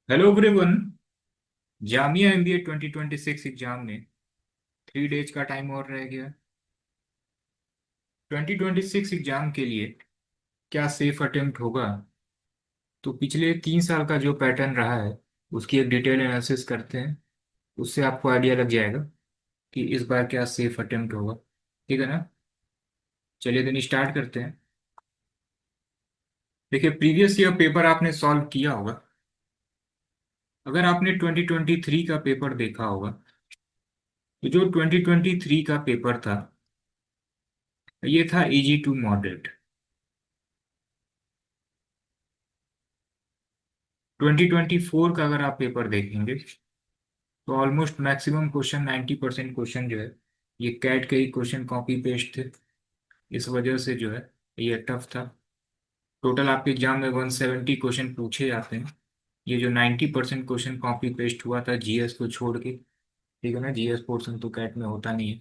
Hello everyone. Jamia MBA 2026 exam में 3 days का time और रह गया। 2026 एग्जाम के लिए क्या सेफ अटेम्प्ट होगा? तो पिछले 3 साल का जो पैटर्न रहा है उसकी एक डिटेल एनालिसिस करते हैं। उससे आपको आइडिया लग जाएगा कि इस बार क्या सेफ अटेम्प्ट होगा। ठीक है ना? चलिए दिन स्टार्ट करते हैं। देखिए, प्रीवियस ईयर पेपर आपने सॉल्व किया होगा। अगर आपने 2023 का पेपर देखा होगा तो जो 2023 का पेपर था ये था इजी टू मॉडरेट। 2024 का अगर आप पेपर देखेंगे तो ऑलमोस्ट मैक्सिमम क्वेश्चन 90% क्वेश्चन जो है ये कैट के ही क्वेश्चन कॉपी पेस्ट थे। इस वजह से जो है ये टफ था। टोटल आपके एग्जाम में 170 क्वेश्चन पूछे जाते हैं। ये जो 90% क्वेश्चन कॉपी पेस्ट हुआ था जीएस को छोड़ के। ठीक है ना? जीएस पोर्शन तो कैट में होता नहीं है।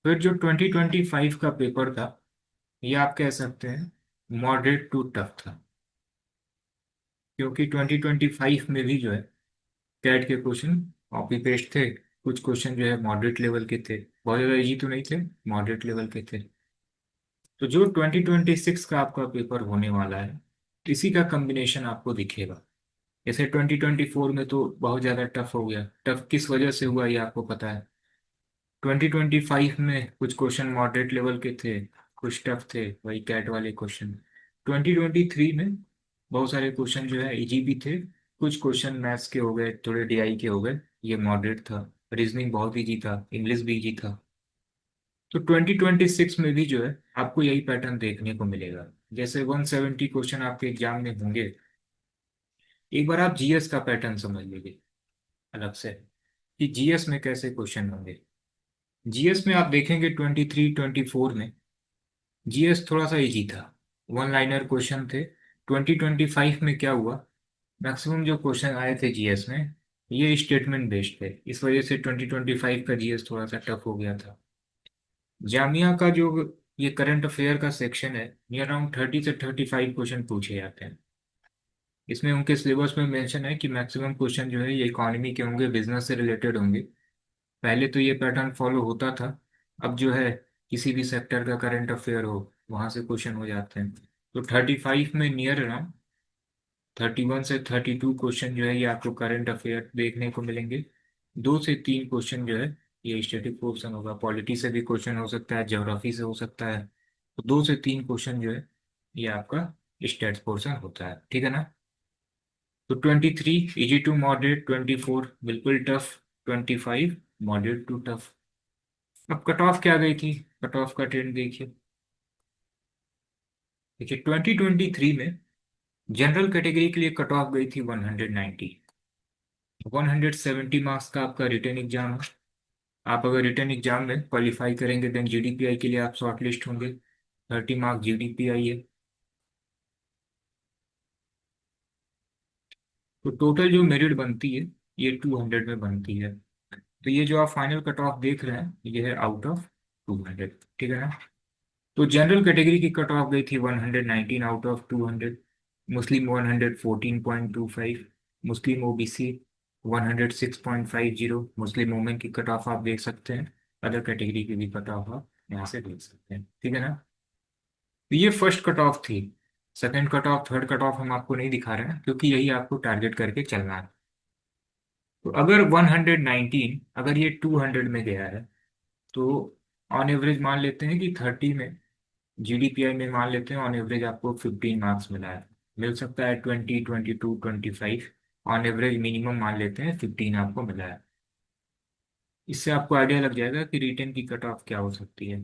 फिर जो 2025 का पेपर था ये आप कह सकते हैं मॉडरेट टू टफ था, क्योंकि 2025 में भी जो है कैट के क्वेश्चन कॉपी पेस्ट थे। कुछ क्वेश्चन जो है मॉडरेट लेवल के थे, बहुत ज़्यादा इजी तो नहीं थे, मॉडरेट लेवल के थे। तो जो 2026 का आपका पेपर होने वाला है इसी का कॉम्बिनेशन आपको दिखेगा। जैसे 2024 में तो बहुत ज़्यादा टफ हो गया। टफ किस वजह से हुआ ये आपको पता है। 2025 में कुछ क्वेश्चन मॉडरेट लेवल के थे, कुछ टफ थे, वही कैट वाले क्वेश्चन। 2023 में बहुत सारे क्वेश्चन जो है इजी भी थे, कुछ क्वेश्चन मैथ्स के हो गए, थोड़े डीआई के हो गए, ये मॉडरेट था। रीजनिंग बहुत इजी था, इंग्लिश भी इजी था। तो 2026 में भी जो है आपको यही पैटर्न देखने को मिलेगा। जैसे 170 क्वेश्चन आपके एग्जाम में होंगे। एक बार आप जीएस का पैटर्न समझ लीजिए अलग से कि जीएस में कैसे क्वेश्चन होंगे। जीएस में आप देखेंगे 23-24 में जीएस थोड़ा सा इजी था, वन लाइनर क्वेश्चन थे। 2025 में क्या हुआ, मैक्सिमम जो क्वेश्चन आए थे जीएस में ये स्टेटमेंट बेस्ड थे। इस वजह से 2025 का जीएस थोड़ा सा टफ हो गया था। जामिया का जो ये करंट अफेयर का सेक्शन है नियर अराउंड 30 से 35 क्वेश्चन पूछे जाते हैं। इसमें उनके सिलेबस में मेंशन है कि मैक्सिमम क्वेश्चन जो है ये इकोनॉमी के होंगे, बिजनेस से रिलेटेड होंगे। पहले तो ये पैटर्न फॉलो होता था, अब जो है किसी भी सेक्टर का करंट अफेयर हो वहां से क्वेश्चन हो जाते हैं। तो 35 में नियर अराउंड 31 से 32 क्वेश्चन जो है ये आपको करंट अफेयर देखने को मिलेंगे। 2 से 3 क्वेश्चन जो है ये स्टैटिक पोर्शन होगा, पॉलिटी से भी क्वेश्चन हो सकता है, ज्योग्राफी से हो सकता है। तो 2 से 3 क्वेश्चन जो है ये आपका स्टैट्स पोर्शन होता है। ठीक है ना? तो 23 इजी टू मॉडरेट, 24 बिल्कुल टफ, 25 मॉडरेट टू टफ। अब कट ऑफ क्या गई थी, कट ऑफ का ट्रेंड देखिए। देखिए 2023 में जनरल कैटेगरी के लिए कट ऑफ गई थी 190। 170 मार्क्स का आपका रिटर्न एग्जाम है। आप अगर रिटर्न एग्जाम में क्वालिफाई करेंगे देन जीडीपीआई के लिए आप शॉर्ट लिस्ट होंगे। 30 मार्क्स जीडीपीआई है। तो टोटल जो मेरिट बनती है ये 200 में बनती है। तो ये जो आप फाइनल कट ऑफ देख रहे हैं ये है आउट ऑफ 200। ठीक है ना? तो जनरल कैटेगरी की कट ऑफ गई थी 119 out of 200। Muslim 114.25, Muslim OBC 106.50। Muslim women की कट ऑफ आप देख सकते हैं। अदर कैटेगरी की भी कट ऑफ आप यहाँ से देख सकते हैं। ठीक है ना? तो ये फर्स्ट कट ऑफ थी। Second cut off, third cut off हम आपको नहीं दिखा रहे हैं क्योंकि यही आपको टारगेट करके चलना है। तो अगर 119 अगर ये 200 में गया है तो ऑन एवरेज मान लेते हैं कि 30 में जीडीपीआई में मान लेते हैं ऑन एवरेज आपको 15 मार्क्स मिला है। मिल सकता है 20, 22, 25। ऑन एवरेज मिनिमम मान लेते हैं 15 आपको मिला है। इससे आपको आइडिया लग जाएगा कि रिटेन की कट ऑफ क्या हो सकती है।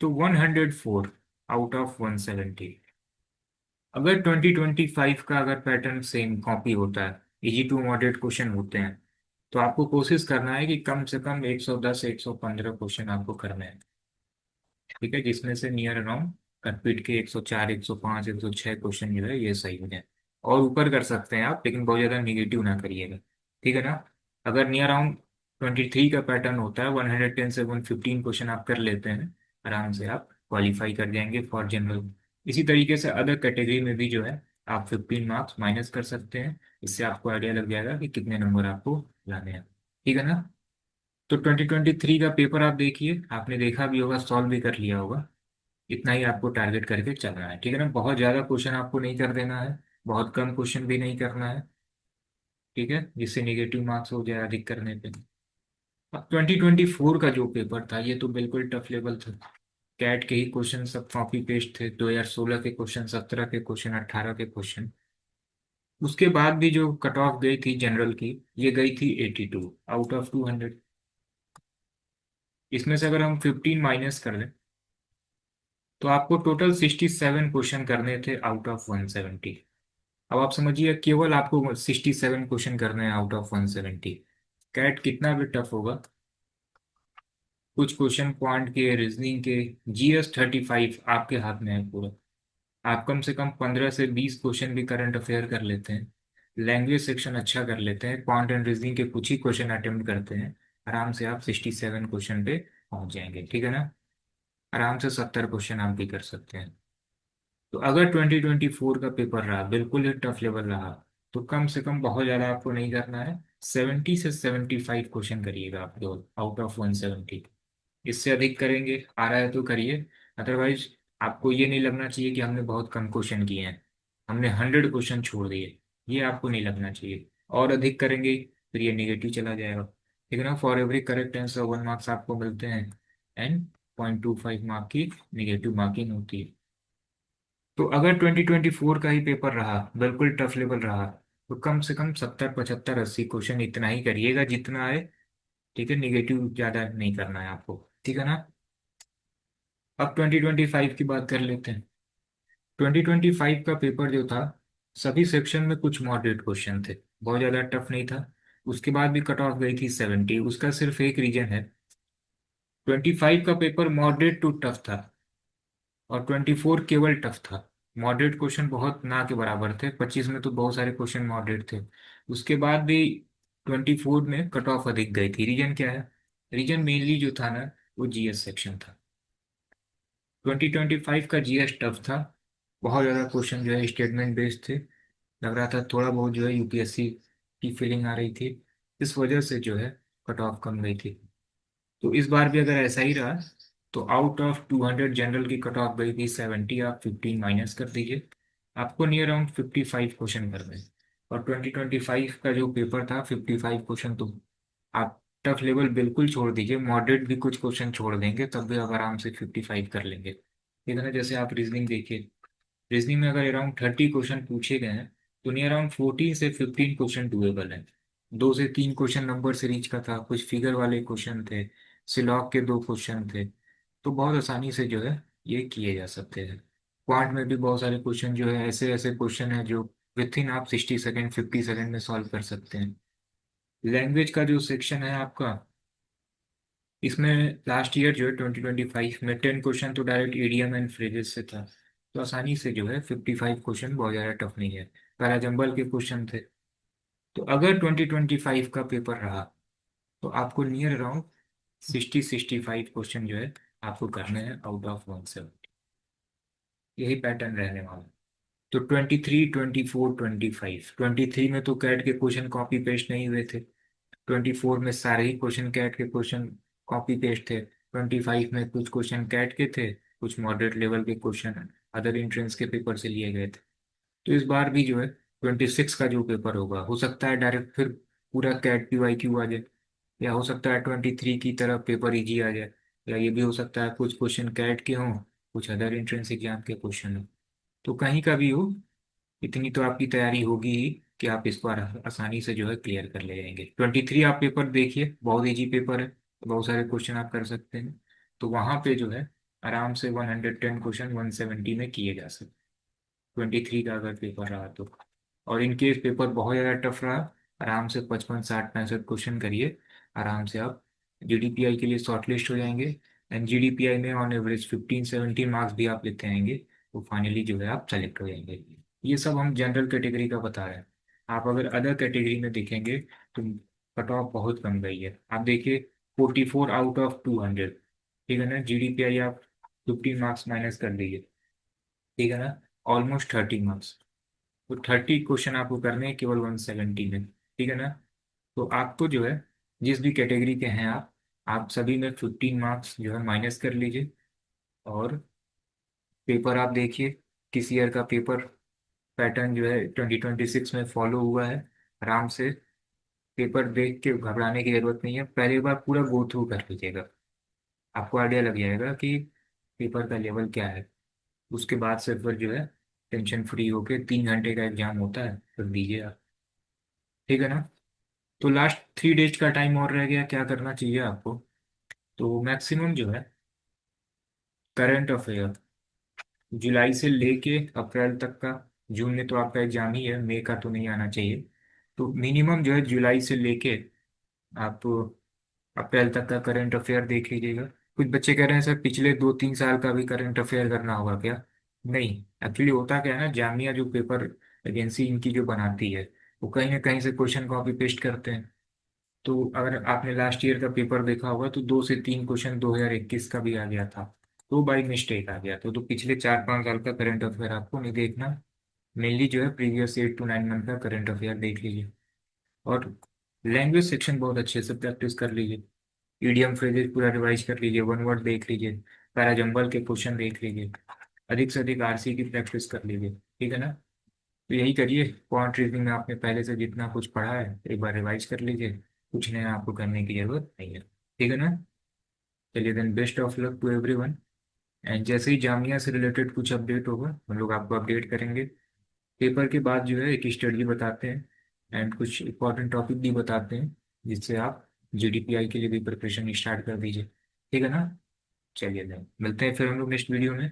तो 104 आउट ऑफ 170। अगर 2025 का अगर पैटर्न सेम कॉपी होता है, इजी टू मॉडरेट क्वेश्चन होते हैं, तो आपको कोशिश करना है कि कम से कम 110 से 115 क्वेश्चन आपको करने हैं। ठीक है? जिसमें से नियर अराउंड कंप्लीट के 104, 105, 106 क्वेश्चन जो है ये सही हो जाए। और ऊपर कर सकते हैं आप, लेकिन बहुत ज़्यादा निगेटिव ना करिएगा। ठीक है ना? अगर नियर अराउंड 23 का पैटर्न होता है 110 से 115 क्वेश्चन आप कर लेते हैं, आराम से आप क्वालिफाई कर जाएंगे फॉर जनरल। इसी तरीके से अदर कैटेगरी में भी जो है आप 15 मार्क्स माइनस कर सकते हैं। इससे आपको आइडिया लग जाएगा कि कितने नंबर आपको लाने हैं। ठीक है ना। तो 2023 का पेपर आप देखिए, आपने देखा भी होगा, सॉल्व भी कर लिया होगा। इतना ही आपको टारगेट करके चलना है। ठीक है ना। बहुत ज़्यादा क्वेश्चन आपको नहीं कर देना है, बहुत कम क्वेश्चन भी नहीं करना है। ठीक है, जिससे निगेटिव मार्क्स हो जाए अधिक करने पे। अब 2024 का जो पेपर था ये तो बिल्कुल टफ लेवल था। कैट के ही क्वेश्चन सब कॉपी पेस्ट थे, 2016 के क्वेश्चन, 17 के क्वेश्चन, 18 के क्वेश्चन। उसके बाद भी जो कट ऑफ गई थी जनरल की, ये गई थी 82 आउट ऑफ 200। इसमें से अगर हम 15 माइनस कर लें तो आपको टोटल 67 क्वेश्चन करने थे आउट ऑफ 170। अब आप समझिए, केवल आपको 67 क्वेश्चन करने हैं आउट ऑफ 170। कैट कितना भी टफ होगा। कुछ क्वेश्चन क्वांट के, रीजनिंग के, GS 35 आपके हाथ में है पूरा। आप कम से कम 15 से 20 क्वेश्चन भी करंट अफेयर कर लेते हैं, लैंग्वेज सेक्शन अच्छा कर लेते हैं, क्वांट एंड रीजनिंग के कुछ ही क्वेश्चन अटेम्प्ट करते हैं, आराम से आप 67 क्वेश्चन पे पहुंच जाएंगे। ठीक है ना। आराम से 70 क्वेश्चन आप भी कर सकते हैं। तो अगर 2024 का पेपर रहा बिल्कुल ही टफ लेवल रहा, तो कम से कम, बहुत ज़्यादा आपको नहीं करना है, 70 से 75 क्वेश्चन करिएगा आप केवल आउट ऑफ 170। इससे अधिक करेंगे, आ रहा है तो करिए। अदरवाइज आपको ये नहीं लगना चाहिए कि हमने बहुत कम क्वेश्चन किए हैं, हमने 100 क्वेश्चन छोड़ दिए, ये आपको नहीं लगना चाहिए। और अधिक करेंगे फिर ये निगेटिव चला जाएगा। ठीक है ना। For every correct answer 1 marks आपको मिलते हैं, एंड 0.25 मार्क की निगेटिव मार्किंग होती है। तो अगर 2024 का ही पेपर रहा, बिल्कुल टफ लेवल रहा, तो कम से कम 70, 75, 80 क्वेश्चन इतना ही करिएगा जितना आए। ठीक है, निगेटिव ज़्यादा नहीं करना है आपको। ठीक है ना। अब 2025 की बात कर लेते हैं। 2025 का पेपर जो था, सभी सेक्शन में कुछ मॉडरेट क्वेश्चन थे, बहुत ज़्यादा टफ नहीं था। उसके बाद भी कट ऑफ गई थी 70। उसका सिर्फ एक रीजन है, 25 का पेपर मॉडरेट टू टफ था और 24 केवल टफ था। मॉडरेट क्वेश्चन बहुत ना के बराबर थे, 25 में तो बहुत सारे क्वेश्चन मॉडरेट थे। उसके बाद भी 24 में कट ऑफ अधिक गई थी। रीजन क्या है? रीजन मेनली जो था ना, वो GS सेक्शन था। 2025 का GS टफ था, बहुत ज़्यादा क्वेश्चन जो है स्टेटमेंट बेस्ड थे। लग रहा था थोड़ा बहुत जो है UPSC की फीलिंग आ रही थी, इस वजह से जो है कट ऑफ कम गई थी। तो इस बार भी अगर ऐसा ही रहा, तो आउट ऑफ 200 जनरल की कट ऑफ गई थी 70। आप 15 माइनस कर दीजिए, आपको नियर अराउंड 55 क्वेश्चन कर दें। और 2025 का जो पेपर था, 55 क्वेश्चन तो आप टफ लेवल बिल्कुल छोड़ दीजिए, मॉडरेट भी कुछ क्वेश्चन छोड़ देंगे तब भी आप आराम से 55 कर लेंगे। ठीक है ना। जैसे आप रीजनिंग देखिए, रीजनिंग में अगर अराउंड 30 क्वेश्चन पूछे गए हैं, तो नियर अराउंड 14 से 15 क्वेश्चन डुएबल हैं। 2 से 3 क्वेश्चन नंबर सीरीज का था, कुछ फिगर वाले क्वेश्चन थे, सिलॉग के 2 क्वेश्चन थे। तो बहुत आसानी से जो है ये किए जा सकते हैं। क्वांट में भी बहुत सारे क्वेश्चन जो है, ऐसे ऐसे क्वेश्चन है जो विथ इन आप 60 सेकेंड, 50 सेकेंड में सॉल्व कर सकते हैं। लैंग्वेज का जो सेक्शन है आपका, इसमें लास्ट ईयर जो है 2025 में 10 क्वेश्चन तो डायरेक्ट ईडियम एंड फ्रेजेस से था। तो आसानी से जो है 55 क्वेश्चन बहुत ज़्यादा टफ नहीं है। पैराजंबल के क्वेश्चन थे। तो अगर 2025 का पेपर रहा, तो आपको नियर अराउंड 60-65 क्वेश्चन जो है आपको करने हैं आउट ऑफ 170। यही पैटर्न रहने वाला है। तो 23, 24, 25, 23 में तो कैट के क्वेश्चन कॉपी पेस्ट नहीं हुए थे। 24 में सारे ही क्वेश्चन कैट के क्वेश्चन कॉपी पेस्ट थे। 25 में कुछ क्वेश्चन कैट के थे, कुछ मॉडरेट लेवल के क्वेश्चन अदर एंट्रेंस के पेपर से लिए गए थे। तो इस बार भी जो है 26 का जो पेपर होगा, हो सकता है डायरेक्ट फिर पूरा कैट PYQ आ जाए, या हो सकता है 23 की तरह पेपर इजी आ जाए, या ये भी हो सकता है कुछ क्वेश्चन कैट के हों, कुछ अदर एंट्रेंस एग्जाम के क्वेश्चन हो। तो कहीं का भी हो, इतनी तो आपकी तैयारी होगी ही कि आप इसको आसानी से जो है क्लियर कर ले जाएंगे। 23 आप पेपर देखिए, बहुत इजी पेपर है, बहुत सारे क्वेश्चन आप कर सकते हैं। तो वहाँ पे जो है आराम से 110 क्वेश्चन 170 में किए जा सकते। 23 का अगर पेपर रहा तो, और इन केस पेपर बहुत ज़्यादा टफ रहा, आराम से 55, 60, 65 क्वेश्चन करिए, आराम से आप GDPI के लिए शॉर्टलिस्ट हो जाएंगे। एंड GDPI में ऑन एवरेज 15-17 मार्क्स भी आप लेते आएंगे, तो फाइनली जो है आप सेलेक्ट हो जाएंगे। ये सब हम जनरल कैटेगरी का बता रहे हैं। आप अगर अदर कैटेगरी में देखेंगे तो कट ऑफ बहुत कम गई है। आप देखिए 44 आउट ऑफ 200। ठीक है ना। GDPI आप 15 मार्क्स माइनस कर दीजिए। ठीक है ना, ऑलमोस्ट 30 मार्क्स। तो 30 क्वेश्चन आपको करने हैं केवल 170 में, ठीक है ना। तो आपको जो है, जिस भी कैटेगरी के हैं आप सभी में 15 मार्क्स जो है माइनस कर लीजिए। और पेपर आप देखिए, किस ईयर का पेपर पैटर्न जो है 2026 में फॉलो हुआ है। आराम से पेपर देख के घबराने की जरूरत नहीं है, पहले बार पूरा गो थ्रू कर लीजिएगा, आपको आइडिया लग जाएगा कि पेपर का लेवल क्या है। उसके बाद से फिर जो है टेंशन फ्री होके 3 घंटे का एग्जाम होता है, फिर दीजिए आप, ठीक है ना। तो लास्ट 3 डेज का टाइम और रह गया, क्या करना चाहिए आपको। तो मैक्सिमम जो है करंट अफेयर जुलाई से लेके अप्रैल तक का, जून में तो आपका एग्जाम ही है, मई का तो नहीं आना चाहिए। तो मिनिमम जो है जुलाई से लेके आप अप्रैल तक का करंट अफेयर देख लीजिएगा। कुछ बच्चे कह रहे हैं सर पिछले 2-3 साल का भी करंट अफेयर करना होगा क्या। नहीं, एक्चुअली होता क्या है ना, जामिया जो पेपर एजेंसी इनकी जो बनाती है, वो कहीं ना कहीं से क्वेश्चन कॉपी पेस्ट करते हैं। तो अगर आपने लास्ट ईयर का पेपर देखा होगा तो 2 से 3 क्वेश्चन 2021 का भी आ गया था, तो बाई मिस्टेक आ गया। तो पिछले 4-5 साल का करंट अफेयर आपको नहीं देखना, मेनली जो है प्रीवियस 8 to 9 मंथ का करंट अफेयर देख लीजिए। और लैंग्वेज सेक्शन बहुत अच्छे से प्रैक्टिस कर लीजिए, ईडियम फ्रेजेस पूरा रिवाइज कर लीजिए, वन वर्ड देख लीजिए, पैराजंबल के क्वेश्चन देख लीजिए, अधिक से अधिक आरसी की प्रैक्टिस कर लीजिए, ठीक है ना। तो यही करिए, क्वांट रीजनिंग में आपने पहले से जितना कुछ पढ़ा है एक बार रिवाइज कर लीजिए, कुछ नया आपको करने की जरूरत नहीं है, ठीक है ना। चलिए then, best of luck to everyone. And जैसे ही जामिया से रिलेटेड कुछ अपडेट होगा हम लोग आपको अपडेट करेंगे। पेपर के बाद जो है एक स्टडी बताते हैं एंड कुछ इंपॉर्टेंट टॉपिक भी बताते हैं, जिससे आप जीडीपीआई के लिए भी प्रिपरेशन स्टार्ट कर दीजिए, ठीक है ना। चलिए देन, मिलते हैं फिर हम लोग नेक्स्ट वीडियो में।